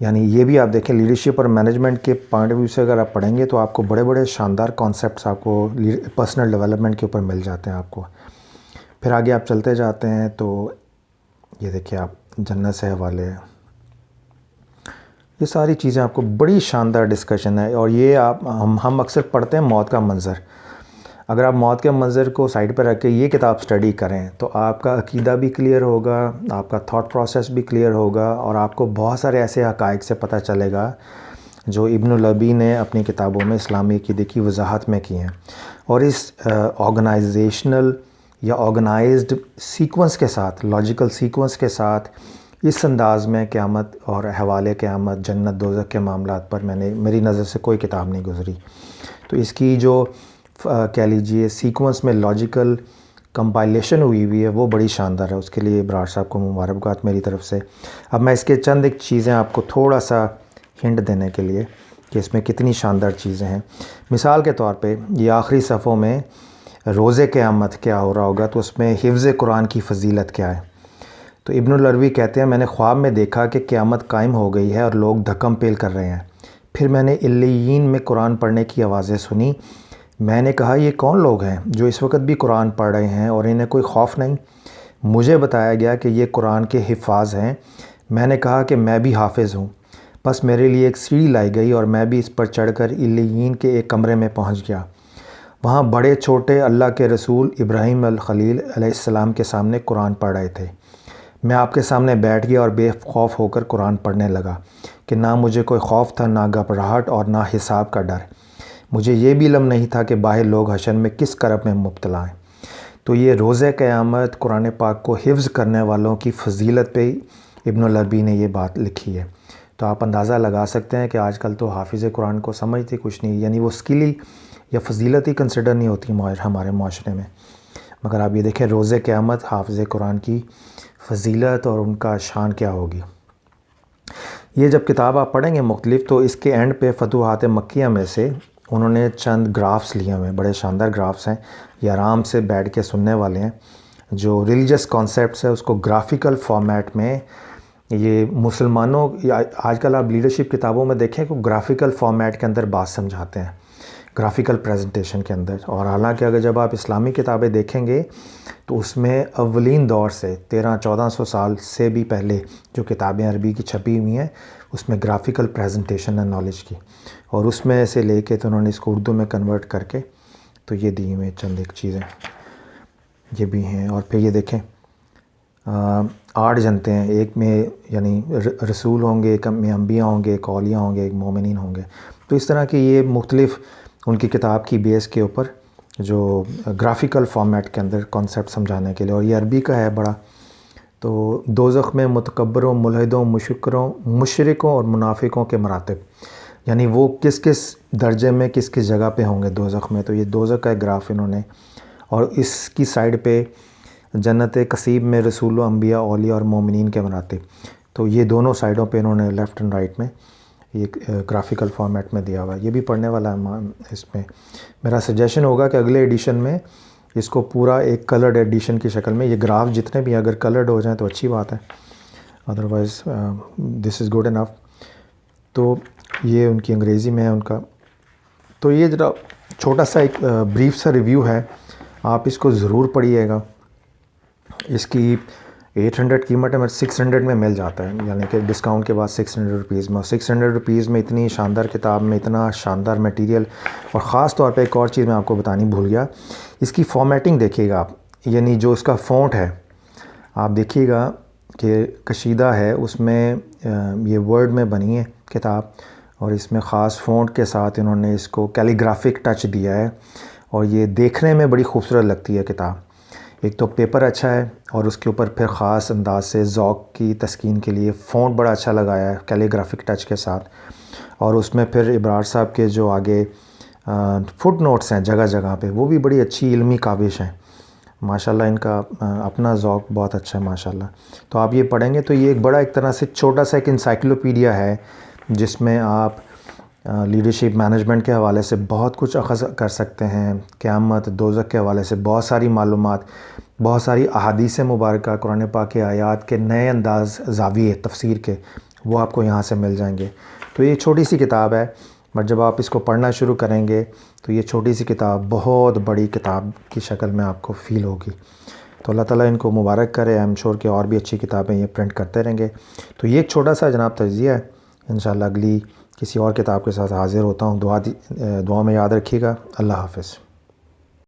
یعنی یہ بھی آپ دیکھیں لیڈرشپ اور مینجمنٹ کے پوائنٹ آف ویو سے اگر آپ پڑھیں گے تو آپ کو بڑے بڑے شاندار کانسیپٹس آپ کو پرسنل ڈیولپمنٹ کے اوپر مل جاتے ہیں آپ کو. پھر آگے آپ چلتے جاتے ہیں تو یہ دیکھیں آپ جنت سے حوالے، یہ ساری چیزیں آپ کو بڑی شاندار ڈسکشن ہے. اور یہ ہم اکثر پڑھتے ہیں موت کا منظر. اگر آپ موت کے منظر کو سائڈ پہ رکھ کے یہ کتاب سٹڈی کریں تو آپ کا عقیدہ بھی کلیئر ہوگا، آپ کا تھاٹ پروسیس بھی کلیئر ہوگا، اور آپ کو بہت سارے ایسے حقائق سے پتہ چلے گا جو ابن العربی نے اپنی کتابوں میں اسلامی عقیدے کی وضاحت میں کی ہیں. اور اس آرگنائزیشنل یا آرگنائزڈ سیکوینس کے ساتھ، لاجیکل سیکوینس کے ساتھ اس انداز میں قیامت اور حوالے قیامت، جنت دوزخ کے معاملات پر میری نظر سے کوئی کتاب نہیں گزری. تو اس کی جو کہہ لیجئے سیکوینس میں لاجیکل کمپائلیشن ہوئی ہے وہ بڑی شاندار ہے. اس کے لیے ابرار صاحب کو مبارکباد میری طرف سے. اب میں اس کے چند ایک چیزیں آپ کو تھوڑا سا ہنٹ دینے کے لیے کہ اس میں کتنی شاندار چیزیں ہیں. مثال کے طور پہ یہ آخری صفحوں میں روز قیامت کیا ہو رہا ہوگا، تو اس میں حفظ قرآن کی فضیلت کیا ہے. تو ابن العربی کہتے ہیں میں نے خواب میں دیکھا کہ قیامت قائم ہو گئی ہے اور لوگ دھکم پیل کر رہے ہیں. پھر میں نے علیین میں قرآن پڑھنے کی آوازیں سنی. میں نے کہا یہ کون لوگ ہیں جو اس وقت بھی قرآن پڑھ رہے ہیں اور انہیں کوئی خوف نہیں؟ مجھے بتایا گیا کہ یہ قرآن کے حفاظ ہیں. میں نے کہا کہ میں بھی حافظ ہوں. بس میرے لیے ایک سیڑھی لائی گئی اور میں بھی اس پر چڑھ کر علیین کے ایک کمرے میں پہنچ گیا. وہاں بڑے چھوٹے اللہ کے رسول ابراہیم الخلیل علیہ السلام کے سامنے قرآن پڑھ رہے تھے. میں آپ کے سامنے بیٹھ گیا اور بے خوف ہو کر قرآن پڑھنے لگا کہ نہ مجھے کوئی خوف تھا، نہ گھبراہٹ اور نہ حساب کا ڈر. مجھے یہ بھی علم نہیں تھا کہ باہر لوگ حشر میں کس کرب میں مبتلا ہیں. تو یہ روز قیامت قرآن پاک کو حفظ کرنے والوں کی فضیلت پہ ابن العربی نے یہ بات لکھی ہے. تو آپ اندازہ لگا سکتے ہیں کہ آج کل تو حافظ قرآن کو سمجھتے کچھ نہیں، یعنی وہ اسکل یا فضیلت ہی کنسیڈر نہیں ہوتی ہمارے معاشرے میں. مگر آپ یہ دیکھیں روز قیامت حافظ قرآن کی فضیلت اور ان کا شان کیا ہوگی. یہ جب کتاب آپ پڑھیں گے مختلف، تو اس کے اینڈ پہ فتوحات مکیہ میں سے انہوں نے چند گرافس لیے ہوئے ہیں، بڑے شاندار گرافس ہیں. یہ آرام سے بیٹھ کے سننے والے ہیں. جو ریلیجس کانسیپٹس ہے اس کو گرافیکل فارمیٹ میں یہ مسلمانوں، آج کل آپ لیڈرشپ کتابوں میں دیکھیں کہ گرافیکل فارمیٹ کے اندر بات سمجھاتے ہیں، گرافیکل پریزنٹیشن کے اندر. اور حالانکہ اگر جب آپ اسلامی کتابیں دیکھیں گے تو اس میں اولین دور سے 1300-1400 سال سے بھی پہلے جو کتابیں عربی کی چھپی ہوئی ہیں اس میں گرافیکل پریزنٹیشن ہے نالج کی، اور اس میں سے لے کے تو انہوں نے اس کو اردو میں کنورٹ کر کے تو یہ دی ہوئے چند ایک چیزیں یہ بھی ہیں. اور پھر یہ دیکھیں 8 جنتیں ہیں، ایک میں یعنی رسول ہوں گے، ایک میں انبیاء ہوں گے، ایک اولیاء ہوں گے، ایک مومنین ہوں گے. تو اس طرح کی یہ مختلف ان کی کتاب کی بیس کے اوپر جو گرافیکل فارمیٹ کے اندر کانسیپٹ سمجھانے کے لیے. اور یہ عربی کا ہے بڑا. تو دوزخ میں متکبروں، ملحدوں، مشرکوں اور منافقوں کے مراتب، یعنی وہ کس کس درجے میں کس کس جگہ پہ ہوں گے دوزخ میں. تو یہ دوزخ کا ایک گراف انہوں نے، اور اس کی سائڈ پہ جنت قصیب میں رسول و انبیاء، اولیاء اور مومنین کے مراتب. تو یہ دونوں سائڈوں پہ انہوں نے لیفٹ اینڈ رائٹ میں یہ گرافیکل فارمیٹ میں دیا ہوا ہے. یہ بھی پڑھنے والا ہے. اس میں میرا سجیشن ہوگا کہ اگلے ایڈیشن میں اس کو پورا ایک کلرڈ ایڈیشن کی شکل میں، یہ گراف جتنے بھی اگر کلرڈ ہو جائیں تو اچھی بات ہے، otherwise this is good enough. تو یہ ان کی انگریزی میں ہے ان کا. تو یہ ذرا چھوٹا سا ایک بریف سا ریویو ہے، آپ اس کو ضرور پڑھیے گا. اس کی 800 قیمت ہے، 600 میں مل جاتا ہے، یعنی کہ ڈسکاؤنٹ کے بعد 600 روپیز میں. 600 روپیز میں اتنی شاندار کتاب میں اتنا شاندار میٹیریل. اور خاص طور پہ ایک اور چیز میں آپ کو بتانی بھول گیا، اس کی فارمیٹنگ دیکھیے گا آپ، یعنی جو اس کا فونٹ ہے آپ دیکھیے گا کہ کشیدہ ہے، اس میں یہ ورڈ میں بنی ہے کتاب، اور اس میں خاص فونٹ کے ساتھ انہوں نے اس کو کیلیگرافک ٹچ دیا ہے، اور یہ دیکھنے میں بڑی خوبصورت لگتی ہے کتاب. ایک تو پیپر اچھا ہے، اور اس کے اوپر پھر خاص انداز سے ذوق کی تسکین کے لیے فونٹ بڑا اچھا لگایا ہے کیلیگرافک ٹچ کے ساتھ. اور اس میں پھر ابرار صاحب کے جو آگے فٹ نوٹس ہیں جگہ جگہ پہ، وہ بھی بڑی اچھی علمی کاوش ہیں ماشاءاللہ. ان کا اپنا ذوق بہت اچھا ہے ماشاءاللہ. تو آپ یہ پڑھیں گے تو یہ ایک بڑا ایک طرح سے چھوٹا سا ایک انسائکلوپیڈیا ہے جس میں آپ لیڈرشپ مینجمنٹ کے حوالے سے بہت کچھ اخذ کر سکتے ہیں. قیامت دوزخ کے حوالے سے بہت ساری معلومات، بہت ساری احادیث مبارکہ، قرآن پاک کے آیات کے نئے انداز زاویے تفسیر کے وہ آپ کو یہاں سے مل جائیں گے. تو یہ چھوٹی سی کتاب ہے، بٹ جب آپ اس کو پڑھنا شروع کریں گے تو یہ چھوٹی سی کتاب بہت بڑی کتاب کی شکل میں آپ کو فیل ہوگی. تو اللہ تعالیٰ ان کو مبارک کرے. آئی ایم شور کہ اور بھی اچھی کتابیں یہ پرنٹ کرتے رہیں گے. تو یہ ایک چھوٹا سا جناب تجزیہ ہے. انشاءاللہ اگلی کسی اور کتاب کے ساتھ حاضر ہوتا ہوں. دعا میں یاد رکھیے گا. اللہ حافظ.